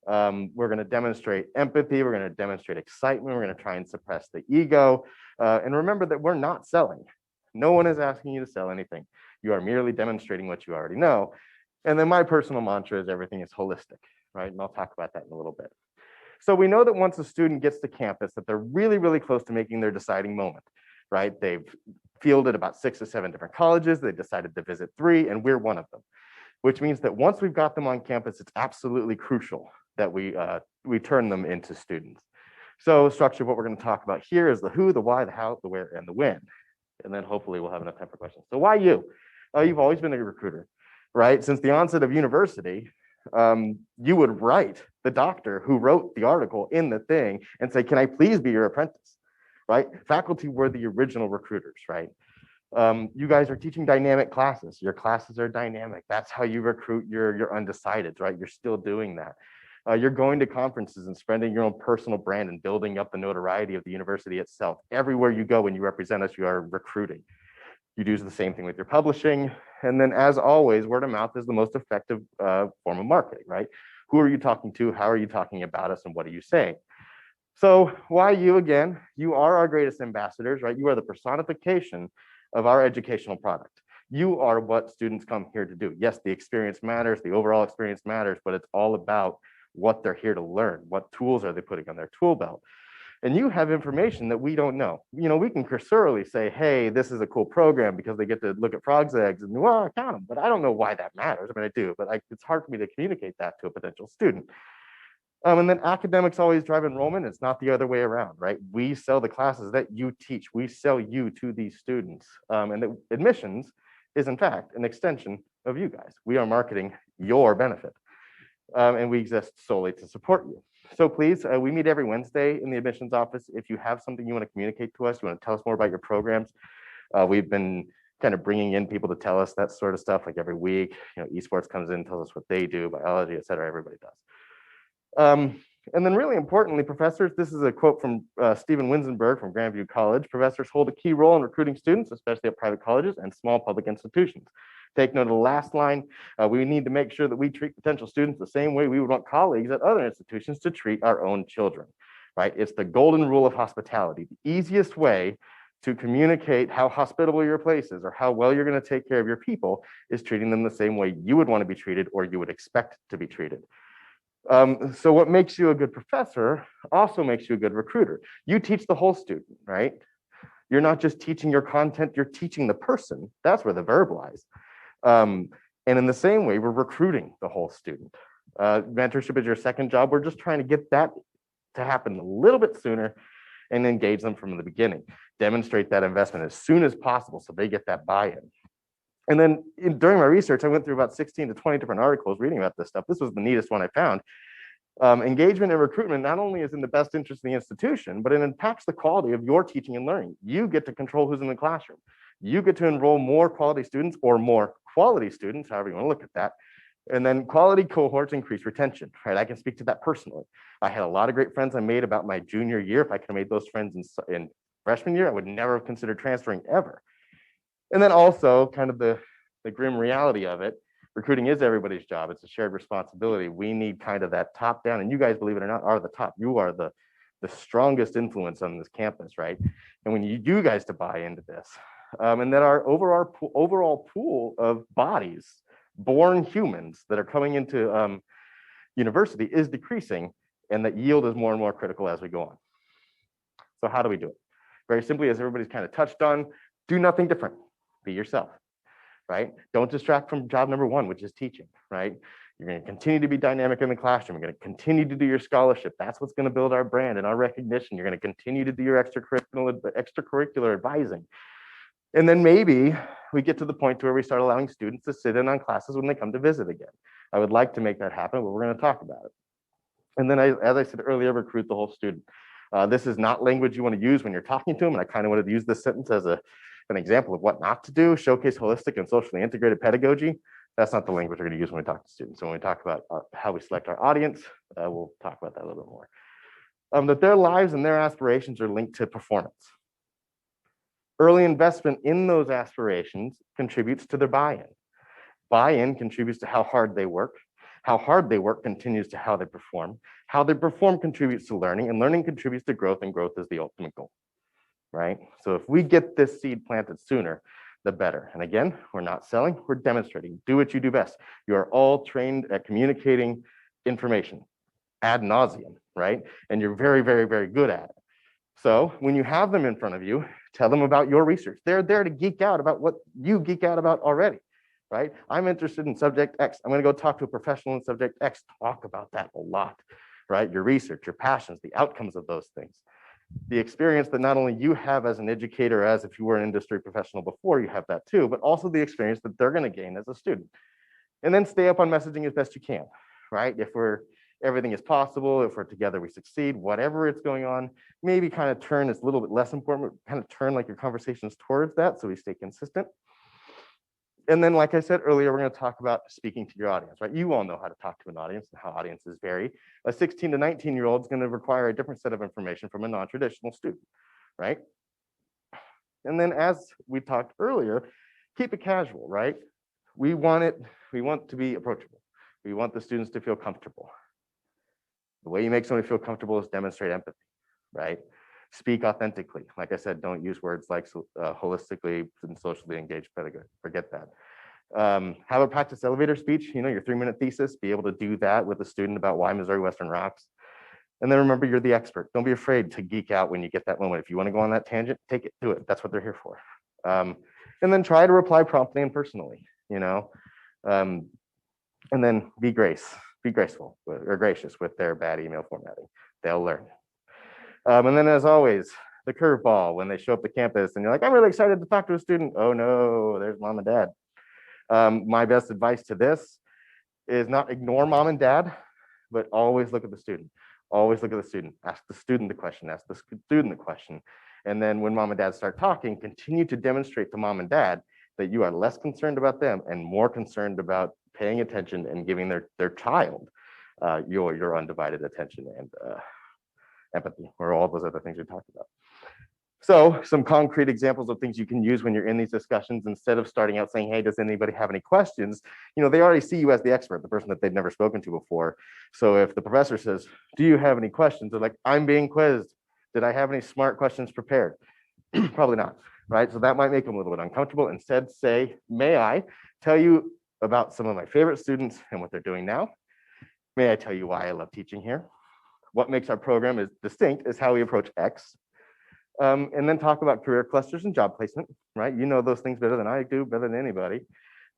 We're going to demonstrate empathy. We're going to demonstrate excitement. We're going to try and suppress the ego. And remember that we're not selling. No one is asking you to sell anything. You are merely demonstrating what you already know. And then my personal mantra is everything is holistic, right? And I'll talk about that in a little bit. So we know that once a student gets to campus that they're really, really close to making their deciding moment, right? They've fielded about 6 or 7 different colleges. They decided to visit 3, and we're one of them, which means that once we've got them on campus, it's absolutely crucial that we turn them into students. So structure of what we're going to talk about here is the who, the why, the how, the where, and the when. And then hopefully we'll have enough time for questions. So why you? You've always been a recruiter. Right? Since the onset of university, you would write the doctor who wrote the article in the thing and say, can I please be your apprentice? Right? Faculty were the original recruiters, right? You guys are teaching dynamic classes. Your classes are dynamic. That's how you recruit your undecideds, right? You're still doing that. You're going to conferences and spreading your own personal brand and building up the notoriety of the university itself. Everywhere you go when you represent us, you are recruiting. You do the same thing with your publishing. And then as always, word of mouth is the most effective form of marketing, right? Who are you talking to? How are you talking about us? And what are you saying? So why you again? You are our greatest ambassadors, right? You are the personification of our educational product. You are what students come here to do. Yes, the experience matters, the overall experience matters, but it's all about what they're here to learn. What tools are they putting on their tool belt? And you have information that we don't know. We can cursorily say, hey, this is a cool program because they get to look at frogs' eggs and, well, I count them, but I don't know why that matters. I mean, I do, but it's hard for me to communicate that to a potential student. And then academics always drive enrollment. It's not the other way around, right? We sell the classes that you teach. We sell you to these students. And the admissions is in fact an extension of you guys. We are marketing your benefit. And we exist solely to support you. So please, we meet every Wednesday in the admissions office. If you have something you want to communicate to us, you want to tell us more about your programs, we've been kind of bringing in people to tell us that sort of stuff like every week. You know, esports comes in, tells us what they do, biology, et cetera, everybody does. And then really importantly, professors, this is a quote from Steven Winsenberg from Grandview College. Professors hold a key role in recruiting students, especially at private colleges and small public institutions. Take note of the last line. We need to make sure that we treat potential students the same way we would want colleagues at other institutions to treat our own children, right? It's the golden rule of hospitality. The easiest way to communicate how hospitable your place is or how well you're going to take care of your people is treating them the same way you would want to be treated or you would expect to be treated. So what makes you a good professor also makes you a good recruiter. You teach the whole student, right? You're not just teaching your content, you're teaching the person. That's where the verb lies. And in the same way, we're recruiting the whole student. Mentorship is your second job. We're just trying to get that to happen a little bit sooner and engage them from the beginning. Demonstrate that investment as soon as possible so they get that buy-in. And then during my research, I went through about 16 to 20 different articles reading about this stuff. This was the neatest one I found. Engagement and recruitment not only is in the best interest of the institution, but it impacts the quality of your teaching and learning. You get to control who's in the classroom. You get to enroll more quality students or more quality students, however you want to look at that. And then quality cohorts increase retention, right? I can speak to that personally. I had a lot of great friends I made about my junior year. If I could have made those friends in freshman year, I would never have considered transferring ever. And then also kind of the grim reality of it, recruiting is everybody's job. It's a shared responsibility. We need kind of that top down, and you guys, believe it or not, are the top. You are the strongest influence on this campus, right? And when you guys to buy into this, and that our overall pool of bodies, born humans that are coming into university is decreasing, and that yield is more and more critical as we go on. So how do we do it? Very simply, as everybody's kind of touched on, do nothing different. Be yourself, right? Don't distract from job number one, which is teaching, right? You're going to continue to be dynamic in the classroom. You're going to continue to do your scholarship. That's what's going to build our brand and our recognition. You're going to continue to do your extracurricular advising. And then maybe we get to the point where we start allowing students to sit in on classes when they come to visit again. I would like to make that happen, but we're going to talk about it. And then, as I said earlier, recruit the whole student. This is not language you want to use when you're talking to them. And I kind of wanted to use this sentence as an example of what not to do. Showcase holistic and socially integrated pedagogy. That's not the language we're going to use when we talk to students. So when we talk about how we select our audience, we'll talk about that a little bit more. That their lives and their aspirations are linked to performance. Early investment in those aspirations contributes to their buy-in. Buy-in contributes to how hard they work. How hard they work continues to how they perform. How they perform contributes to learning, and learning contributes to growth, and growth is the ultimate goal, right? So if we get this seed planted sooner, the better. And again, we're not selling, we're demonstrating. Do what you do best. You are all trained at communicating information ad nauseum, right? And you're very, very, very good at it. So when you have them in front of you, tell them about your research. They're there to geek out about what you geek out about already, right? I'm interested in subject X. I'm going to go talk to a professional in subject X. Talk about that a lot, right? Your research, your passions, the outcomes of those things. The experience that not only you have as an educator, as if you were an industry professional before, you have that too, but also the experience that they're going to gain as a student. And then stay up on messaging as best you can, right? If everything is possible, if we're together, we succeed, whatever it's going on, maybe kind of turn is a little bit less important, kind of turn like your conversations towards that so we stay consistent. And then, like I said earlier, we're going to talk about speaking to your audience, right? You all know how to talk to an audience and how audiences vary. A 16 to 19-year-old is going to require a different set of information from a non-traditional student, right? And then, as we talked earlier, keep it casual, right? We want to be approachable. We want the students to feel comfortable. The way you make somebody feel comfortable is demonstrate empathy, right? Speak authentically. Like I said, don't use words like holistically and socially engaged pedagogy. Forget that. Have a practice elevator speech, your 3-minute thesis, be able to do that with a student about why Missouri Western rocks. And then remember, you're the expert. Don't be afraid to geek out when you get that moment. If you want to go on that tangent, take it, do it. That's what they're here for. And then try to reply promptly and personally, and then be graceful or gracious with their bad email formatting. They'll learn. And then, as always, the curveball when they show up to campus and you're like, I'm really excited to talk to a student. Oh no, there's mom and dad. My best advice to this is not ignore mom and dad, but always look at the student. Always look at the student. Ask the student the question, ask the student the question. And then when mom and dad start talking, continue to demonstrate to mom and dad that you are less concerned about them and more concerned about paying attention and giving their child your undivided attention and empathy, or all those other things we talked about. So some concrete examples of things you can use when you're in these discussions, instead of starting out saying, hey, does anybody have any questions? You know, they already see you as the expert, the person that they've never spoken to before. So if the professor says, do you have any questions? They're like, I'm being quizzed. Did I have any smart questions prepared? Probably not, right? So that might make them a little bit uncomfortable. Instead, say, may I tell you about some of my favorite students and what they're doing now? May I tell you why I love teaching here? What makes our program is distinct is how we approach X. And then talk about career clusters and job placement, right? You know those things better than I do, better than anybody.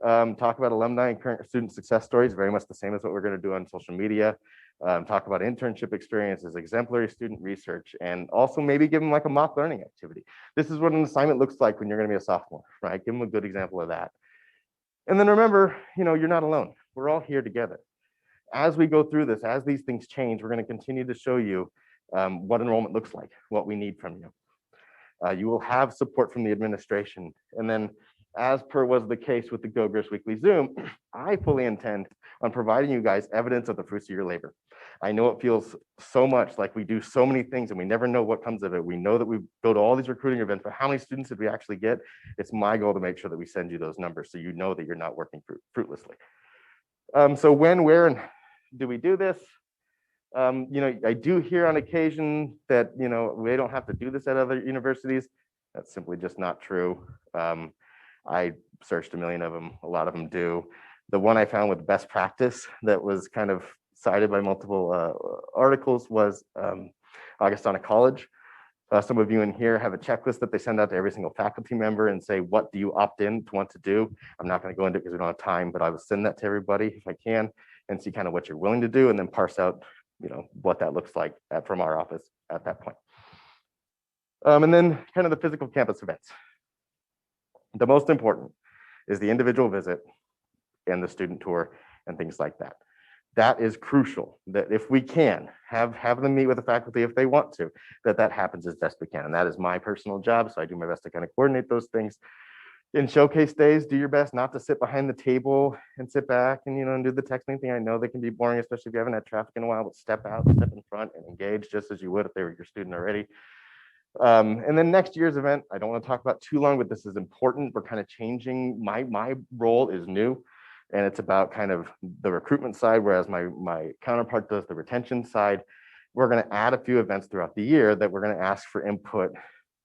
Talk about alumni and current student success stories, very much the same as what we're going to do on social media. Talk about internship experiences, exemplary student research, and also maybe give them like a mock learning activity. This is what an assignment looks like when you're going to be a sophomore, right? Give them a good example of that. And then remember, you know, you're not alone. We're all here together. As we go through this, as these things change, we're going to continue to show you what enrollment looks like, what we need from you. You will have support from the administration. And then, as per was the case with the Go Grist Weekly Zoom, I fully intend on providing you guys evidence of the fruits of your labor. I know it feels so much like we do so many things and we never know what comes of it. We know that we go to all these recruiting events, but how many students did we actually get? It's my goal to make sure that we send you those numbers so you know that you're not working fruitlessly. So when, where, and do we do this? You know, I do hear on occasion that, you know, we don't have to do this at other universities. That's simply just not true. I searched a million of them. A lot of them do. The one I found with best practice that was kind of cited by multiple articles was Augustana College. Some of you in here have a checklist that they send out to every single faculty member and say, what do you opt in to want to do? I'm not going to go into it because we don't have time, but I will send that to everybody if I can and see kind of what you're willing to do and then parse out, you know, what that looks like from our office at that point. And then kind of the physical campus events. The most important is the individual visit and the student tour and things like that. That is crucial, that if we can have them meet with the faculty if they want to, that happens as best we can. And that is my personal job. So I do my best to kind of coordinate those things. In showcase days, do your best not to sit behind the table and sit back and, you know, and do the texting thing. I know they can be boring, especially if you haven't had traffic in a while, but step out, step in front and engage just as you would if they were your student already. And then next year's event, I don't want to talk about too long, but this is important. We're kind of changing. My role is new and it's about kind of the recruitment side, whereas my counterpart does the retention side. We're going to add a few events throughout the year that we're going to ask for input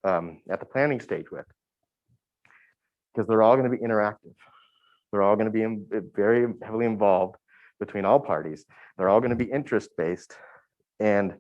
at the planning stage with, because they're all going to be interactive. They're all going to be very heavily involved between all parties. They're all going to be interest-based. And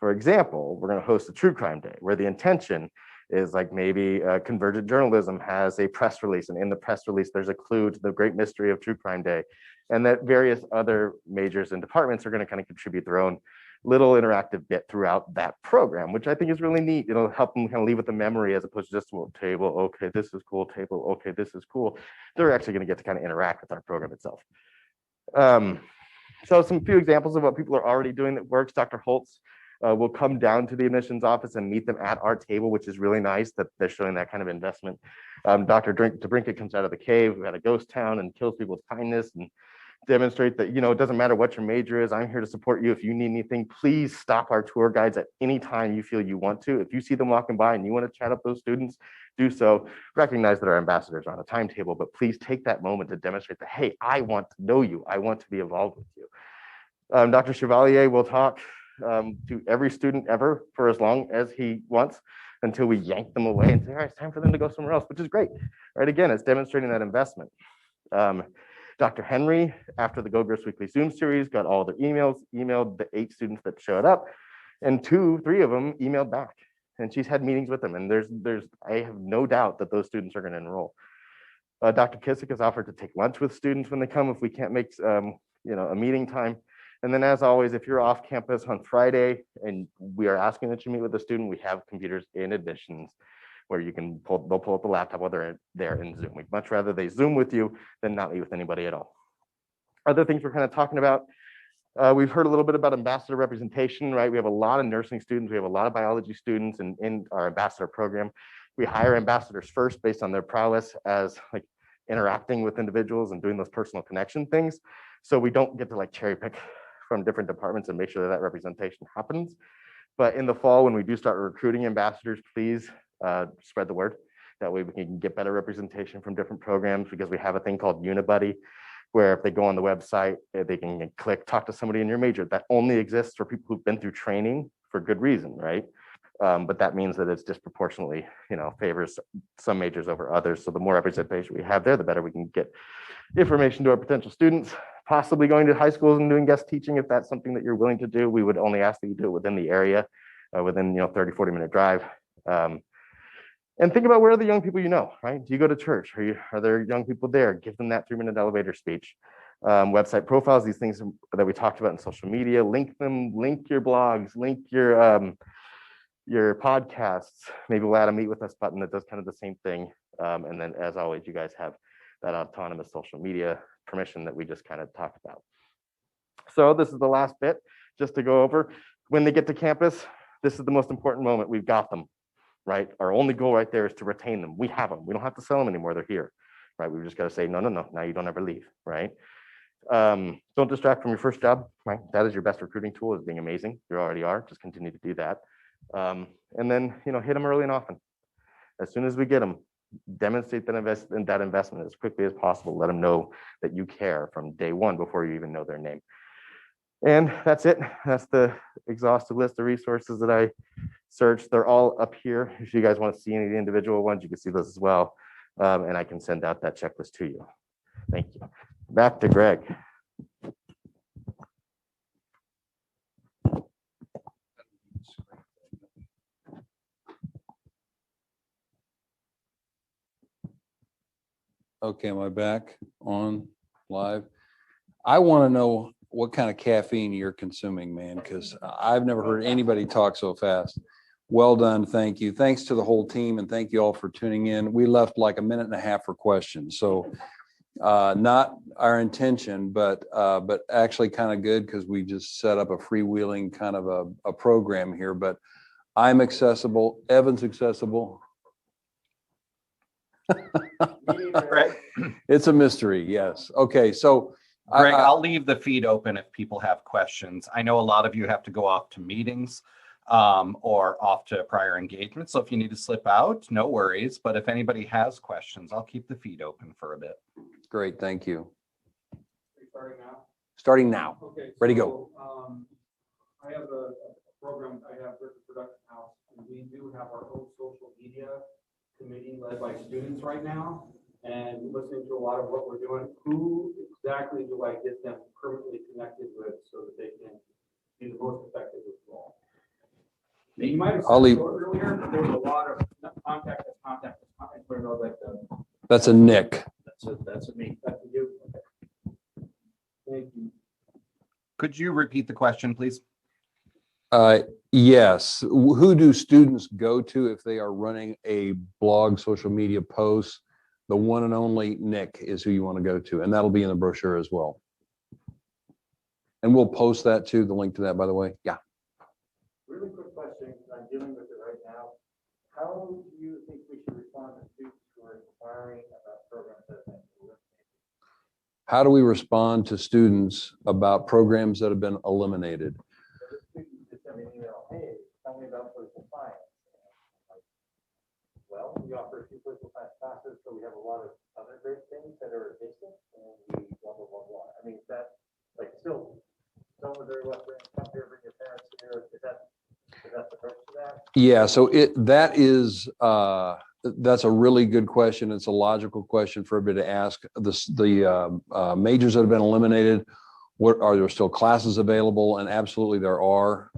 for example, we're going to host a true crime day where the intention is like maybe Convergent Journalism has a press release, and in the press release, there's a clue to the great mystery of True Crime Day, and that various other majors and departments are going to kind of contribute their own little interactive bit throughout that program, which I think is really neat. It'll help them kind of leave with the memory as opposed to just a table. Okay, this is cool. Table. Okay, this is cool. They're actually going to get to kind of interact with our program itself. So some few examples of what people are already doing that works. Dr. Holtz will come down to the admissions office and meet them at our table, which is really nice that they're showing that kind of investment. Dr. DeBrinket comes out of the cave. We had a ghost town and kills people with kindness and demonstrate that, you know, it doesn't matter what your major is. I'm here to support you. If you need anything, please stop our tour guides at any time you feel you want to. If you see them walking by and you want to chat up those students, do so. Recognize that our ambassadors are on a timetable, but please take that moment to demonstrate that, hey, I want to know you. I want to be involved with you. Dr. Chevalier will talk to every student ever for as long as he wants until we yank them away and say, all right, it's time for them to go somewhere else, which is great. Right? Again, it's demonstrating that investment. Dr. Henry, after the Go Grist Weekly Zoom series, got all their emails, emailed the 8 students that showed up, and 3 of them emailed back. And she's had meetings with them, and I have no doubt that those students are going to enroll. Dr. Kissick has offered to take lunch with students when they come if we can't make you know, a meeting time. And then as always, if you're off campus on Friday and we are asking that you meet with a student, we have computers in admissions where you can they'll pull up the laptop while they're there in Zoom. We'd much rather they Zoom with you than not meet with anybody at all. Other things we're kind of talking about, we've heard a little bit about ambassador representation, right? We have a lot of nursing students, we have a lot of biology students in our ambassador program. We hire ambassadors first based on their prowess as like interacting with individuals and doing those personal connection things. So we don't get to like cherry pick from different departments and make sure that that representation happens. But in the fall, when we do start recruiting ambassadors, please spread the word. That way we can get better representation from different programs, because we have a thing called Unibuddy, where if they go on the website, they can click talk to somebody in your major. That only exists for people who've been through training for good reason, right? But that means that it's disproportionately, favors some majors over others. So the more representation we have there, the better we can get information to our potential students. Possibly going to high schools and doing guest teaching, if that's something that you're willing to do. We would only ask that you do it within the area, within 30, 40-minute drive. And think about where are the young people right? Do you go to church? Are there young people there? Give them that 3-minute elevator speech. Website profiles, these things that we talked about in social media, link them, link your blogs, link your podcasts. Maybe we'll add a meet with us button that does kind of the same thing. And then as always, you guys have that autonomous social media permission that we just kind of talked about. So this is the last bit, just to go over. When they get to campus, this is the most important moment. We've got them, right? Our only goal right there is to retain them. We have them. We don't have to sell them anymore. They're here, right? We've just got to say, no, now you don't ever leave, right? Don't distract from your first job, right? That is your best recruiting tool, is being amazing. You already are. Just continue to do that. And then, hit them early and often. As soon as we get them, demonstrate that investment as quickly as possible. Let them know that you care from day one before you even know their name. And that's it. That's the exhaustive list of resources that I searched. They're all up here. If you guys want to see any of the individual ones, you can see those as well. And I can send out that checklist to you. Thank you. Back to Greg. Okay, am I back on live? I want to know what kind of caffeine you're consuming, man, because I've never heard anybody talk so fast. Well done, thank you. Thanks to the whole team, and thank you all for tuning in. We left like a minute and a half for questions, so not our intention, but actually kind of good, because we just set up a freewheeling kind of a program here. But I'm accessible, Evan's accessible. It's a mystery, yes. Okay, so Greg, I'll leave the feed open if people have questions. I know a lot of you have to go off to meetings or off to prior engagements. So if you need to slip out, no worries. But if anybody has questions, I'll keep the feed open for a bit. Great, thank you. Starting now? Starting now. Okay. Ready, go. I have a program, I have Griffith Production House, and we do have our own social media committee led by students right now. And listening to a lot of what we're doing, who exactly do I get them permanently connected with so that they can be the most effective with the role? You might have said earlier, but there's a lot of contact. That's a Nick. That's a me. That's a you. Okay. Thank you. Could you repeat the question, please? Yes. Who do students go to if they are running a blog, social media post? The one and only Nick is who you want to go to, and that'll be in the brochure as well. And we'll post that too, the link to that, by the way. Yeah. Really quick question, because I'm dealing with it right now. How do you think we should respond to students who are inquiring about programs that have been eliminated? How do we respond to students about programs that have been eliminated? So the students just send me an email, hey, tell me about political science. Well, we offer a few political science classes, so we have a lot of other great things that are adjacent, and we blah, blah, blah, blah. I mean, that, like, still, don't very well bring your parents here. Is that the approach to that? Yeah, so that's a really good question. It's a logical question for everybody to ask. The majors that have been eliminated, are there still classes available? And absolutely there are.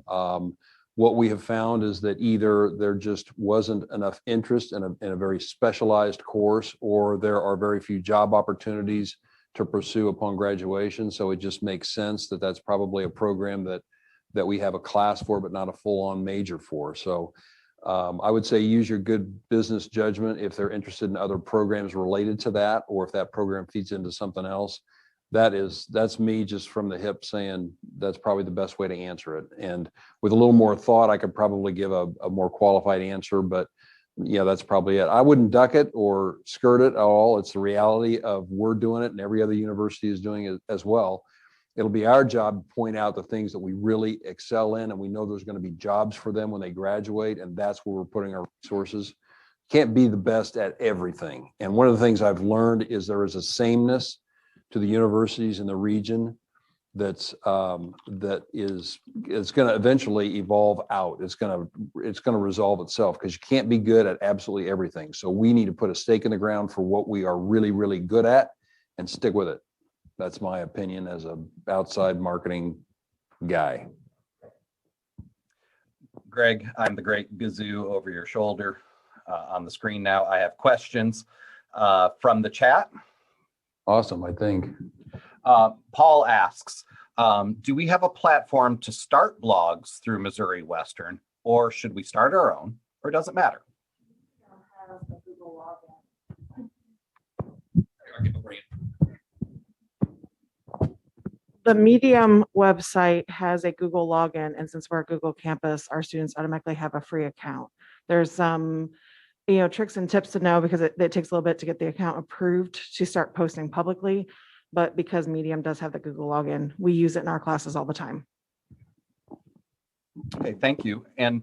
What we have found is that either there just wasn't enough interest in a very specialized course, or there are very few job opportunities to pursue upon graduation. So it just makes sense that that's probably a program that we have a class for, but not a full-on major for. So I would say use your good business judgment if they're interested in other programs related to that, or if that program feeds into something else. That's me just from the hip saying that's probably the best way to answer it. And with a little more thought, I could probably give a more qualified answer, but yeah, that's probably it. I wouldn't duck it or skirt it at all. It's the reality of we're doing it and every other university is doing it as well. It'll be our job to point out the things that we really excel in, and we know there's going to be jobs for them when they graduate, and that's where we're putting our resources. Can't be the best at everything. And one of the things I've learned is there is a sameness to the universities in the region it's going to eventually evolve out. It's going to resolve itself, because you can't be good at absolutely everything. So we need to put a stake in the ground for what we are really, really good at and stick with it. That's my opinion as a outside marketing guy. Greg, I'm the great gazoo over your shoulder on the screen now. I have questions from the chat. Awesome, I think. Paul asks, do we have a platform to start blogs through Missouri Western, or should we start our own, or does it matter? The Medium website has a Google login, and since we're a Google campus, our students automatically have a free account. There's some, tricks and tips to know, because it takes a little bit to get the account approved to start posting publicly. But because Medium does have the Google login, we use it in our classes all the time. Okay, thank you. And